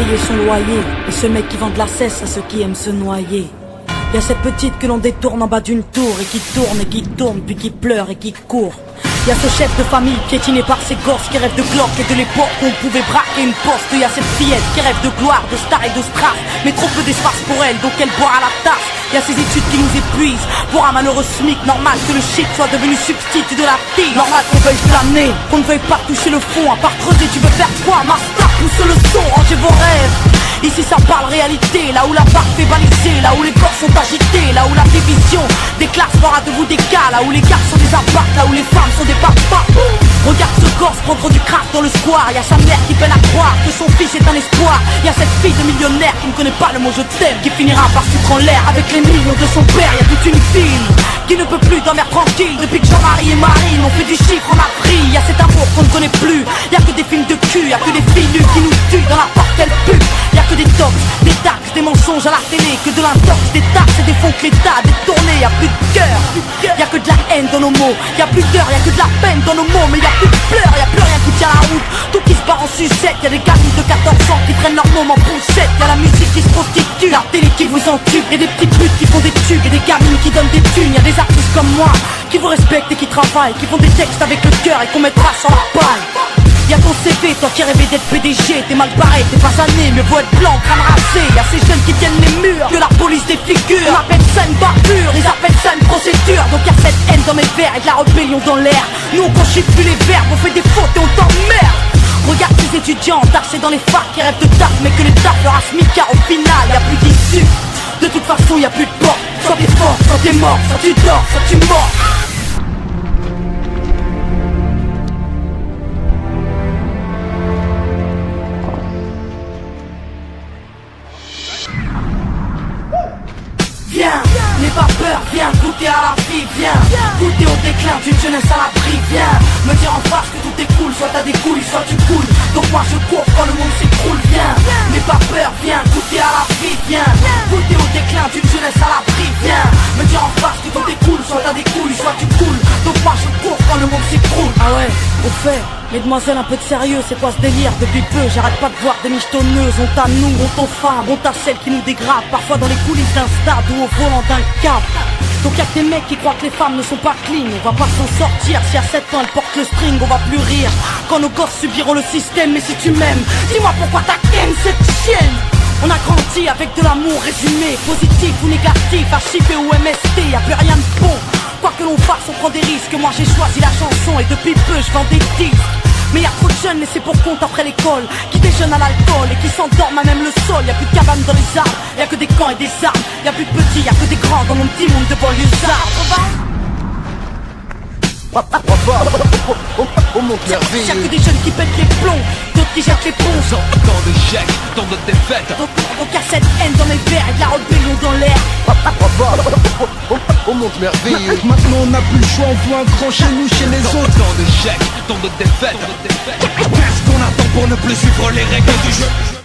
payer son loyer. Et ce mec qui vend de la cesse à ceux qui aiment se noyer. Y'a cette petite que l'on détourne en bas d'une tour et qui tourne, puis qui pleure et qui court. Y'a ce chef de famille piétiné par ses gosses qui rêve de gloire et de l'époque où on pouvait braquer une poste. Y'a cette fillette qui rêve de gloire, de star et de strass, mais trop peu d'espace pour elle, donc elle boit à la tasse. Y'a ces études qui nous épuisent pour un malheureux SMIC. Normal que le shit soit devenu substitut de la fille. Normal qu'on veuille flâner, qu'on ne veuille pas toucher le fond. À part creuser, tu veux faire quoi? Master, pousse le son, rangez vos rêves. Ici ça parle réalité, là où la barre fait baliser, là où les corps sont agités, là où la division des classes fera de vous des cas, là où les gars sont des apparts, là où les femmes sont des papas. Regarde ce corps prendre du crack dans le square. Y'a sa mère qui peine à croire que son fils est un espoir. Y'a cette fille de millionnaire qui ne connaît pas le mot je t'aime, qui finira par foutre en l'air avec les millions de son père. Y'a toute une fille qui ne peut plus dormir tranquille depuis que Jean-Marie et Marine ont fait du chiffre en Afrique. Y'a cet amour qu'on ne connaît plus, y'a que des films de cul, y'a que des filles nues qui nous tuent dans la porte qu'elle pue. Y'a que des tops, des taxes, des mensonges à la télé, que de l'intox, des taxes et des fonds que l'État a détournés. Y'a plus de cœur, y'a que de la haine dans nos mots. Y'a plus d'heures, y'a que de la peine dans nos mots. Mais y'a plus de pleurs, y'a plus rien qui tient la route. Tout qui se barre en sucette, y'a des gamines de 14 ans qui prennent leur môme en poussette. Y'a la musique qui se prostitue, la télé qui vous entube. Y'a des petites putes qui font des tubes et des gamines qui donnent des thunes. Y'a des artistes comme moi qui vous respectent et qui travaillent, qui font des textes avec le cœur et qu'on mettra sur la paille. Y'a ton CV, toi qui rêvais d'être PDG, t'es mal barré, t'es pas sané, mieux vaut être blanc, crâne rasé. Y'a ces jeunes qui tiennent les murs, que la police défigure. On appelle ça une barbure, ils appellent ça une procédure. Donc y'a cette haine dans mes vers et de la rébellion dans l'air. Nous on conchiffre plus les verbes, on fait des fautes et on t'emmerde. Regarde ces étudiants tassés dans les facs qui rêvent de taf, mais que les taf leur asmica. Au final y'a plus d'issue, de toute façon y'a plus de porte. Soit t'es fort, soit t'es mort, soit tu dors, soit tu mords. Viens, n'aie pas peur, viens goûter à la vie, viens goûter au déclin d'une jeunesse à l'abri, viens me dire en face que tout est cool, soit t'as des couilles, soit tu coules. Donc moi je cours quand le monde s'écroule, viens, n'aie pas peur, viens goûter à la vie, viens goûter au déclin d'une jeunesse à l'abri, viens me dire en face que tout est cool, soit t'as des couilles, soit tu coules. Donc moi je cours quand le monde s'écroule. Ah ouais, au fait, mesdemoiselles, un peu de sérieux, c'est quoi ce délire? Depuis peu, j'arrête pas de voir des michetonneuses. Honte à nous, honte aux femmes, honte à celles qui nous dégradent, parfois dans les coulisses d'un stade ou au volant d'un cap. Donc y'a que des mecs qui croient que les femmes ne sont pas clean. On va pas s'en sortir, si à 7 ans elles portent le string, on va plus rire quand nos gosses subiront le système. Mais si tu m'aimes, dis-moi pourquoi t'as ken cette chienne. On a grandi avec de l'amour résumé, positif ou négatif, HIP ou MST, y'a plus rien de bon. Quoi que l'on fasse, on prend des risques. Moi j'ai choisi la chanson et depuis peu je vends des disques. Mais y'a trop de jeunes laissés pour compte après l'école, qui déjeunent à l'alcool et qui s'endorment à même le sol. Y'a plus de cabanes dans les arbres, y'a que des camps et des armes. Y'a plus de petits, y'a que des grands dans mon petit monde de banlieusards. On monte merveilleux. Y'a que des jeunes qui pètent les plombs, d'autres qui jettent les ponts. Tant d'échecs, tant de défaites. Donc y'a cette haine dans mes verres et de la rébellion dans l'air. On monte merveilleux. Maintenant on n'a plus le choix, on voit un grand chez nous, chez les autres. Tant d'échecs, tant de défaites. Qu'est-ce qu'on attend pour ne plus suivre les règles du jeu?